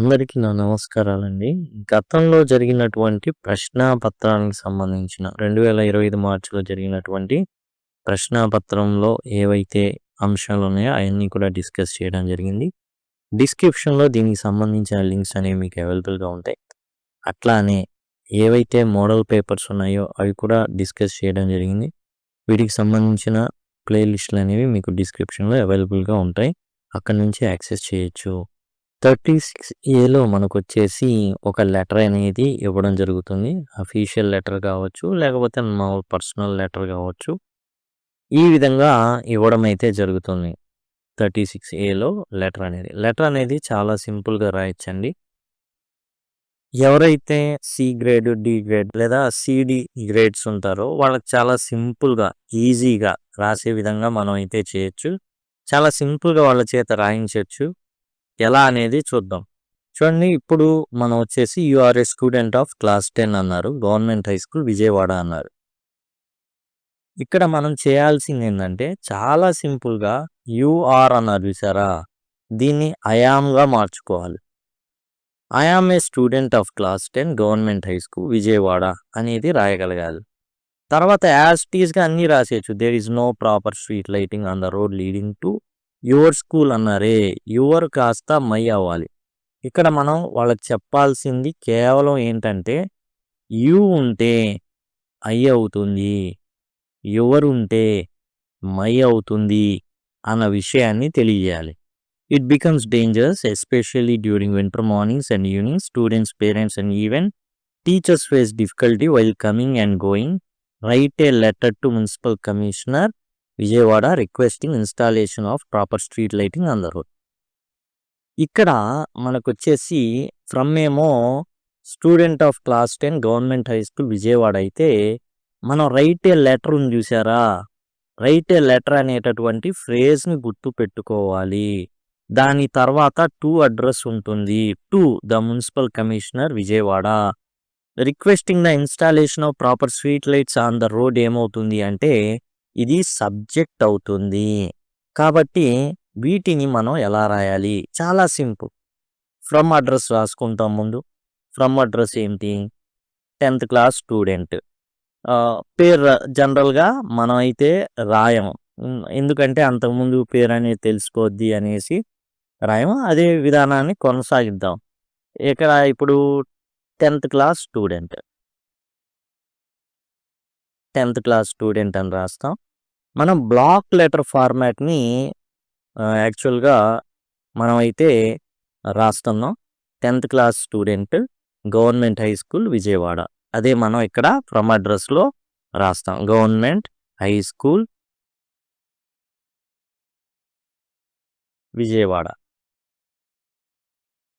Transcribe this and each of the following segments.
అందరికీ నా నమస్కారాలండి. గతంలో జరిగినటువంటి ప్రశ్నాపత్రానికి సంబంధించిన 2025 మార్చ్‌లో జరిగినటువంటి ప్రశ్నాపత్రంలో ఏవైతే అంశాలున్నాయో అయన్నీ కూడా డిస్కస్ చేయడం జరిగింది. డిస్క్రిప్షన్‌లో దీనికి సంబంధించిన లింక్స్ అనేవి మీకు అవైలబుల్‌గా ఉంటాయి. అట్లానే ఏవైతే మోడల్ పేపర్స్ ఉన్నాయో అవి కూడా డిస్కస్ చేయడం జరిగింది. వీటికి సంబంధించిన ప్లేలిస్టులనేవి మీకు డిస్క్రిప్షన్‌లో అవైలబుల్‌గా ఉంటాయి. అక్కడి నుంచి యాక్సెస్ చేయొచ్చు. 36ఏలో మనకొచ్చేసి ఒక లెటర్ అనేది ఇవ్వడం జరుగుతుంది. అఫీషియల్ లెటర్ కావచ్చు, లేకపోతే మామూలు పర్సనల్ లెటర్ కావచ్చు. ఈ విధంగా ఇవ్వడం అయితే జరుగుతుంది. 36ఏలో లెటర్ అనేది చాలా సింపుల్‌గా రాయొచ్చండి. ఎవరైతే సి గ్రేడ్, డి గ్రేడ్ లేదా సిడి గ్రేడ్స్ ఉంటారో వాళ్ళకి చాలా సింపుల్‌గా, ఈజీగా రాసే విధంగా మనం అయితే చేయొచ్చు. చాలా సింపుల్‌గా వాళ్ళ చేత రాయించొచ్చు. ఎలా అనేది చూద్దాం. చూడండి, ఇప్పుడు మనం వచ్చేసి you are a student of class 10 అన్నారు. గవర్నమెంట్ హై స్కూల్ విజయవాడ అన్నారు. ఇక్కడ మనం చేయాల్సింది ఏంటంటే చాలా సింపుల్‌గా యూ ఆర్ అన్నారు చూసారా? దీన్ని ఐ యామ్‌గా మార్చుకోవాలి. I am a student of class 10 government high school Vijayawada అనేది రాయగలగాలి. తర్వాత యాజ్ ఇట్ ఈస్‌గా అన్నీ రాసేయచ్చు. There is no proper street lighting on the road leading to your school అన్నారే. యువర్ కాస్త మై అవ్వాలి. ఇక్కడ మనం వాళ్ళకి చెప్పాల్సింది కేవలం ఏంటంటే యు ఉంటే ఐ అవుతుంది, యువర్ ఉంటే మై అవుతుంది అన్న విషయాన్ని తెలియజేయాలి. It becomes dangerous especially during winter mornings and evenings. Students, parents and even teachers face difficulty while coming and going. Right A letter to municipal commissioner Vijayawada requesting installation of proper street lighting on the road. ఇక్కడ మనకొచ్చేసి from ఏమో student of class 10 government high school Vijayawada అయితే మనం right ఏ letter ఉంది చూసారా? Right ఏ letter అనేటటువంటి ఫ్రేజ్ని గుర్తు పెట్టుకోవాలి. దాని తర్వాత టు అడ్రస్ ఉంటుంది. To the municipal commissioner Vijayawada requesting the installation of proper street lights on the road ఏమవుతుంది అంటే ఇది సబ్జెక్ట్ అవుతుంది. కాబట్టి వీటిని మనం ఎలా రాయాలి? చాలా సింపుల్. ఫ్రమ్ అడ్రస్ రాసుకుంటాం ముందు. ఫ్రమ్ అడ్రస్ ఏంటి? 10th class student. పేరు జనరల్‌గా మనం అయితే రాయము. ఎందుకంటే అంతకుముందు పేరు అనేది తెలిసిపోద్ది అనేసి రాయము. అదే విధానాన్ని కొనసాగిద్దాం. ఇక్కడ ఇప్పుడు 10th class student. 10th class student అని రాస్తాం. మనం బ్లాక్ లెటర్ ఫార్మాట్‌ని యాక్చువల్‌గా మనమైతే రాస్తున్నాం. 10th class student government high school Vijayawada. అదే మనం ఇక్కడ ఫ్రమ్ అడ్రస్‌లో రాస్తాం. Government high school Vijayawada.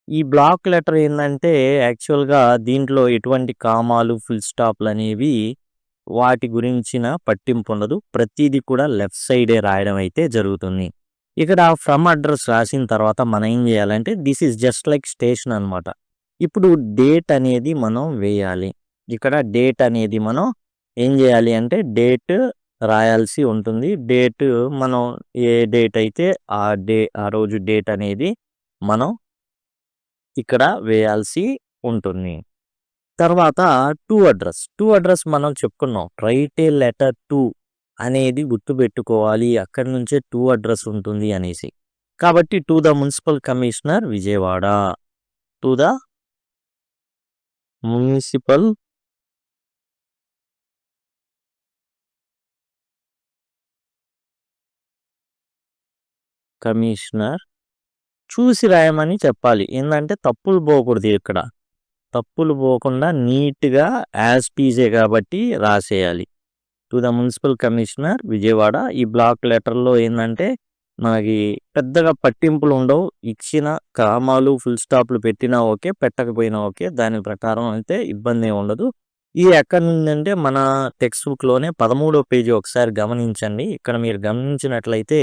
ఈ బ్లాక్ లెటర్ ఏందంటే యాక్చువల్‌గా దీంట్లో ఎటువంటి కామాలు, ఫుల్ స్టాప్‌లు అనేవి వాటి గురించిన పట్టింపు ఉండదు. ప్రతీది కూడా లెఫ్ట్ సైడే రాయడం అయితే జరుగుతుంది. ఇక్కడ ఫ్రమ్ అడ్రస్ రాసిన తర్వాత మనం ఏం చేయాలంటే this is just like station అనమాట. ఇప్పుడు డేట్ అనేది మనం వేయాలి. ఇక్కడ డేట్ అనేది మనం ఏం చేయాలి అంటే డేట్ రాయాల్సి ఉంటుంది. డేట్ మనం ఏ డేట్ అయితే ఆ రోజు డేట్ అనేది మనం ఇక్కడ వేయాల్సి ఉంటుంది. తర్వాత టు అడ్రస్ మనం చెప్పుకున్నాం. రైట్ ఏ లెటర్ టు అనేది గుర్తుపెట్టుకోవాలి. అక్కడి నుంచే టు అడ్రస్ ఉంటుంది అనేసి. కాబట్టి to the municipal commissioner Vijayawada. To the municipal commissioner చూసి రాయమని చెప్పాలి. ఏందంటే తప్పులు పోకూడదు ఇక్కడ. తప్పులు పోకుండా నీట్‌గా యాజ్ టీజే కాబట్టి రాసేయాలి. To the municipal commissioner Vijayawada. ఈ బ్లాక్ లెటర్‌లో ఏందంటే మనకి పెద్దగా పట్టింపులు ఉండవు. ఇచ్చిన కామాలు, ఫుల్ స్టాప్‌లు పెట్టినా ఓకే, పెట్టకపోయినా ఓకే. దాని ప్రకారం అయితే ఇబ్బందేం ఉండదు. ఇది ఎక్కడి నుండంటే మన టెక్స్ట్ బుక్‌లోనే 13వ పేజీ ఒకసారి గమనించండి. ఇక్కడ మీరు గమనించినట్లయితే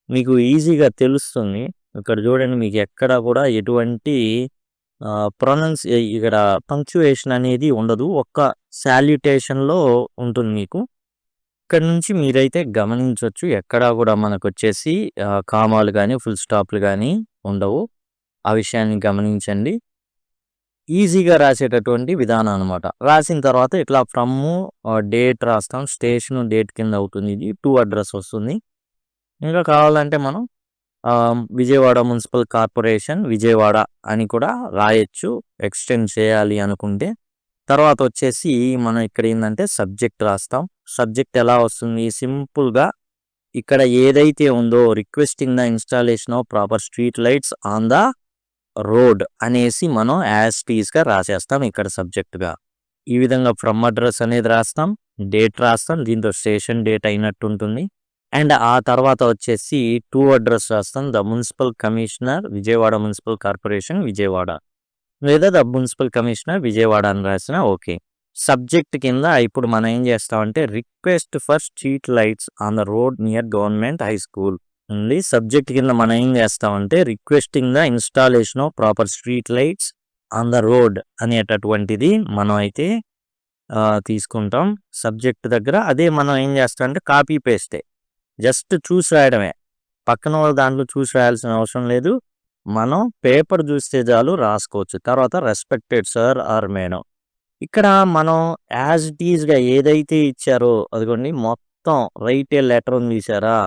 మీకు ఈజీగా తెలుస్తుంది. ఇక్కడ చూడండి, మీకు ఎక్కడ కూడా ఎటువంటి ఇక్కడ పంక్చుయేషన్ అనేది ఉండదు. ఒక్క సాల్యుటేషన్‌లో ఉంటుంది మీకు. ఇక్కడి నుంచి మీరైతే గమనించొచ్చు. ఎక్కడా కూడా మనకొచ్చేసి కామాలు గాని, ఫుల్ స్టాప్‌లు గాని ఉండవు. ఆ విషయాన్ని గమనించండి. ఈజీగా రాసేటటువంటి విధానం అనమాట. రాసిన తర్వాత ఇట్లా ఫ్రమ్ డేట్ రాస్తాం. స్టేషన్ డేట్ కింద అవుతుంది. ఇది టు అడ్రస్ వస్తుంది. ఇంకా కావాలంటే మనం విజయవాడ మున్సిపల్ కార్పొరేషన్ విజయవాడ అని కూడా రాయొచ్చు ఎక్స్టెండ్ చేయాలి అనుకుంటే. తర్వాత వచ్చేసి మనం ఇక్కడ ఏంటంటే సబ్జెక్ట్ రాస్తాం. సబ్జెక్ట్ ఎలా వస్తుంది? సింపుల్గా ఇక్కడ ఏదైతే ఉందో requesting the installation of proper street lights on the road అనేసి మనం యాజ్ టీజ్గా రాసేస్తాం ఇక్కడ సబ్జెక్ట్గా. ఈ విధంగా ఫ్రమ్ అడ్రస్ అనేది రాస్తాం, డేట్ రాస్తాం, దీంతో స్టేషన్ డేట్ అయినట్టు ఉంటుంది. అండ్ ఆ తర్వాత వచ్చేసి టు అడ్రస్ రాస్తాం, the municipal commissioner Vijayawada municipal corporation Vijayawada, లేదా ద మున్సిపల్ కమిషనర్ విజయవాడ అని రాసిన ఓకే. సబ్జెక్ట్ కింద ఇప్పుడు మనం ఏం చేస్తామంటే request for street lights on the road near government high school ఉంది. సబ్జెక్ట్ కింద మనం ఏం చేస్తామంటే requesting the installation of proper street lights on the road అనేటటువంటిది మనం అయితే తీసుకుంటాం సబ్జెక్ట్ దగ్గర. అదే మనం ఏం చేస్తామంటే కాపీ పేస్టే, జస్ట్ చూసి రాయడమే. పక్కన వాళ్ళ దాంట్లో చూసి రాయాల్సిన అవసరం లేదు. మనం పేపర్ చూస్తే చాలు రాసుకోవచ్చు. తర్వాత రెస్పెక్టెడ్ సార్ ఆర్ మేడం, ఇక్కడ మనం యాజ్ ఇట్ ఈజ్గా ఏదైతే ఇచ్చారో అదిగోండి మొత్తం రైట్ ఏ లెటర్ ఉంది చూసారా,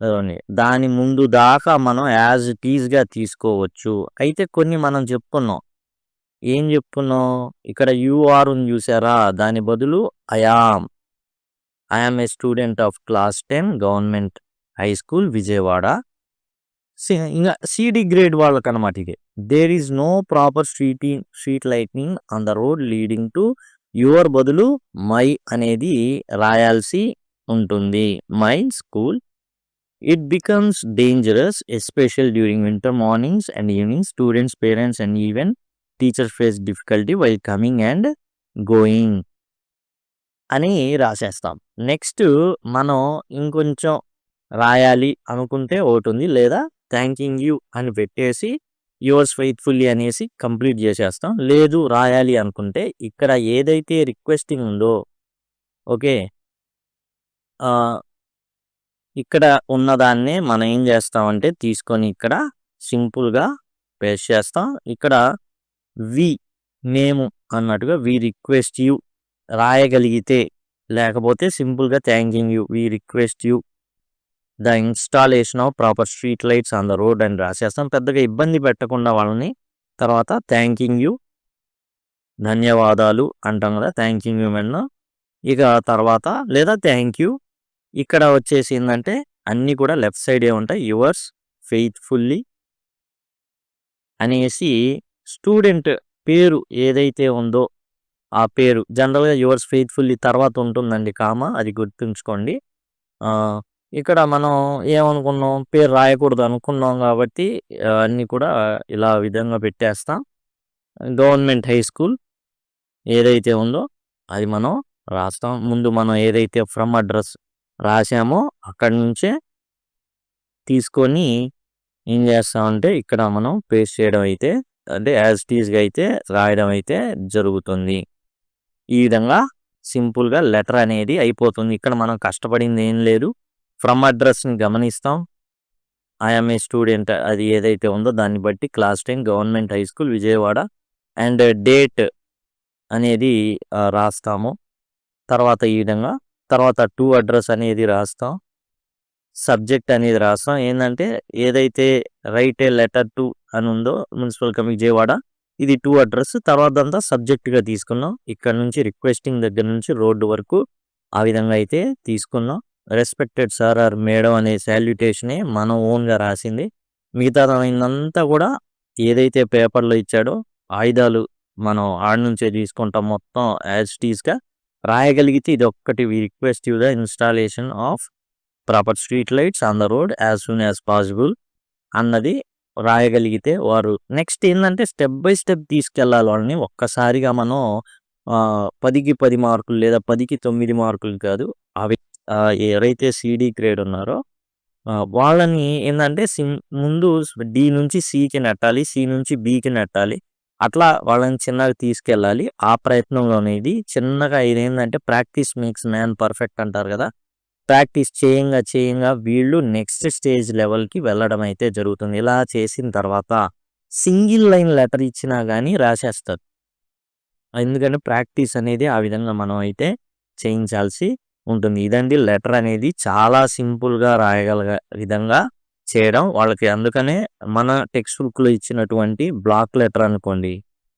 అదిగోండి దాని ముందు దాకా మనం యాజ్ ఇట్ ఈజ్గా తీసుకోవచ్చు. అయితే కొన్ని మనం చెప్పుకున్నాం. ఏం చెప్పుకున్నాం? ఇక్కడ యూఆర్ ఉంది చూసారా, దాని బదులు I am a student of class 10 government high school Vijayawada. ఇంకా సిడి గ్రేడ్ వాళ్ళకి అనమాట ఇది. There is no proper street lighting on the road leading to your బదులు మై అనేది రాయాల్సి ఉంటుంది. My school. It becomes dangerous especial during winter mornings and evenings. Students, parents and even teachers face difficulty while coming and going అని రాసేస్తాం. Next మనం ఇంకొంచెం రాయాలి అనుకుంటే ఒకటి ఉంది, లేదా థ్యాంకింగ్ యూ అని పెట్టేసి యువర్స్ ఫెయిత్ఫుల్లీ అనేసి కంప్లీట్ చేసేస్తాం. లేదు రాయాలి అనుకుంటే ఇక్కడ ఏదైతే రిక్వెస్టింగ్ ఉందో ఓకే, ఇక్కడ ఉన్నదాన్నే మనం ఏం చేస్తామంటే తీసుకొని ఇక్కడ సింపుల్గా పేస్ట్ చేస్తాం. ఇక్కడ వి మేము అన్నట్టుగా వి రిక్వెస్ట్ యూ రాయగలిగితే, లేకపోతే సింపుల్గా thanking you we request you the installation of proper street lights on the road అని రాసేస్తాం. పెద్దగా ఇబ్బంది పెట్టకుండా వాళ్ళని. తర్వాత థ్యాంకింగ్ యూ, ధన్యవాదాలు అంటాం కదా, థ్యాంకింగ్ యూ మెన్. ఇక తర్వాత లేదా థ్యాంక్ యూ. ఇక్కడ వచ్చేసి ఏంటంటే అన్నీ కూడా లెఫ్ట్ సైడే ఉంటాయి. యువర్స్ ఫెయిత్ఫుల్లీ అనేసి స్టూడెంట్ పేరు ఏదైతే ఉందో ఆ పేరు జనరల్గా యువర్స్ ఫెయిత్ఫుల్లీ తర్వాత ఉంటుందండి కామా, అది గుర్తుంచుకోండి. ఇక్కడ మనం ఏమనుకున్నాం, పేరు రాయకూడదు అనుకున్నాం కాబట్టి అన్నీ కూడా ఇలా విధంగా పెట్టేస్తాం. గవర్నమెంట్ హై స్కూల్ ఏదైతే ఉందో అది మనం రాస్తాం. ముందు మనం ఏదైతే ఫ్రమ్ అడ్రస్ రాసామో అక్కడి నుంచే తీసుకొని ఏం చేస్తామంటే ఇక్కడ మనం పేస్ట్ చేయడం అయితే, అంటే యాజ్ టీజ్గా అయితే రాయడం అయితే జరుగుతుంది. ఈ విధంగా సింపుల్గా లెటర్ అనేది అయిపోతుంది. ఇక్కడ మనం కష్టపడింది ఏం లేదు. ఫ్రమ్ అడ్రస్ని గమనిస్తాం. ఐఎమ్ ఏ స్టూడెంట్ అది ఏదైతే ఉందో దాన్ని బట్టి class 10 government high school Vijayawada and date అనేది రాస్తాము. తర్వాత ఈ విధంగా తర్వాత టు అడ్రస్ అనేది రాస్తాం, సబ్జెక్ట్ అనేది రాస్తాం. ఏంటంటే ఏదైతే రైట్ ఏ లెటర్ టు అని ఉందో మున్సిపల్ కమిటీ విజయవాడ, ఇది టు అడ్రస్. తర్వాత అంతా సబ్జెక్ట్గా తీసుకున్నాం. ఇక్కడ నుంచి రిక్వెస్టింగ్ దగ్గర నుంచి రోడ్డు వరకు ఆ విధంగా అయితే తీసుకున్నాం. రెస్పెక్టెడ్ సార్ ఆర్ మేడం అనే సాల్యుటేషనే మనం ఓన్గా రాసింది. మిగతాదంతా కూడా ఏదైతే పేపర్లో ఇచ్చాడో ఆయుధాలు మనం ఆడ నుంచే తీసుకుంటాం. మొత్తం యాజ్ టీజ్గా రాయగలిగితే ఇది ఒక్కటి we request you the installation of proper street lights on the road as soon as possible అన్నది రాయగలిగితే వారు నెక్స్ట్ ఏంటంటే స్టెప్ బై స్టెప్ తీసుకెళ్ళాలి వాళ్ళని. ఒక్కసారిగా మనం 10కి 10 మార్కులు లేదా 10కి 9 మార్కులు కాదు. అవి ఎవరైతే సిడి గ్రేడ్ ఉన్నారో వాళ్ళని ఏంటంటే ముందు డి నుంచి సికి నెట్టాలి, సి నుంచి బికి నెట్టాలి. అట్లా వాళ్ళని చిన్నగా తీసుకెళ్ళాలి. ఆ ప్రయత్నంలోనే ఇది చిన్నగా ఇదేంటంటే ప్రాక్టీస్ మేక్స్ మ్యాన్ పర్ఫెక్ట్ అంటారు కదా. ప్రాక్టీస్ చేయంగా వీళ్ళు నెక్స్ట్ స్టేజ్ లెవెల్కి వెళ్ళడం అయితే జరుగుతుంది. ఇలా చేసిన తర్వాత సింగిల్ లైన్ లెటర్ ఇచ్చినా గానీ రాసేస్తారు. ఎందుకంటే ప్రాక్టీస్ అనేది ఆ విధంగా మనం అయితే చేయించాల్సి ఉంటుంది. ఇదండి లెటర్ అనేది చాలా సింపుల్‌గా రాయగలిగే విధంగా చేయడం. వాళ్ళకి అందుకనే మన టెక్స్ట్ బుక్‌లో ఇచ్చినటువంటి బ్లాక్ లెటర్ అనుకోండి.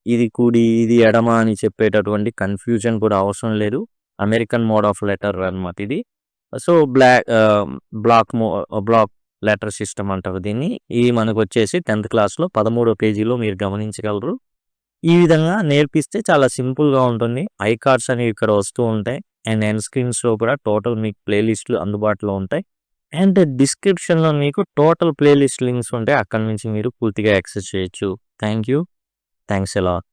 ఇది కుడి, ఇది ఎడమ అని చెప్పేటటువంటి కన్‌ఫ్యూజన్ కూడా అవసరం లేదు. అమెరికన్ మోడ్ ఆఫ్ లెటర్ అన్నమాట ఇది. So, block block letter system అంటారు దీన్ని. ఇది మనకొచ్చేసి 10థ్ క్లాస్‌లో 13 పేజీలో మీరు గమనించగలరు. ఈ విధంగా నేర్పిస్తే చాలా సింపుల్‌గా ఉంటుంది. ఐ కార్డ్స్ అనేవి ఇక్కడ వస్తూ ఉంటాయి. అండ్ ఎండ్ స్క్రీన్స్‌లో కూడా టోటల్ మీకు ప్లే లిస్ట్‌లు అందుబాటులో ఉంటాయి. అండ్ డిస్క్రిప్షన్‌లో మీకు టోటల్ ప్లే లిస్ట్ లింక్స్ ఉంటాయి. అక్కడి నుంచి మీరు పూర్తిగా యాక్సెస్ చేయొచ్చు. Thank you. Thanks a lot.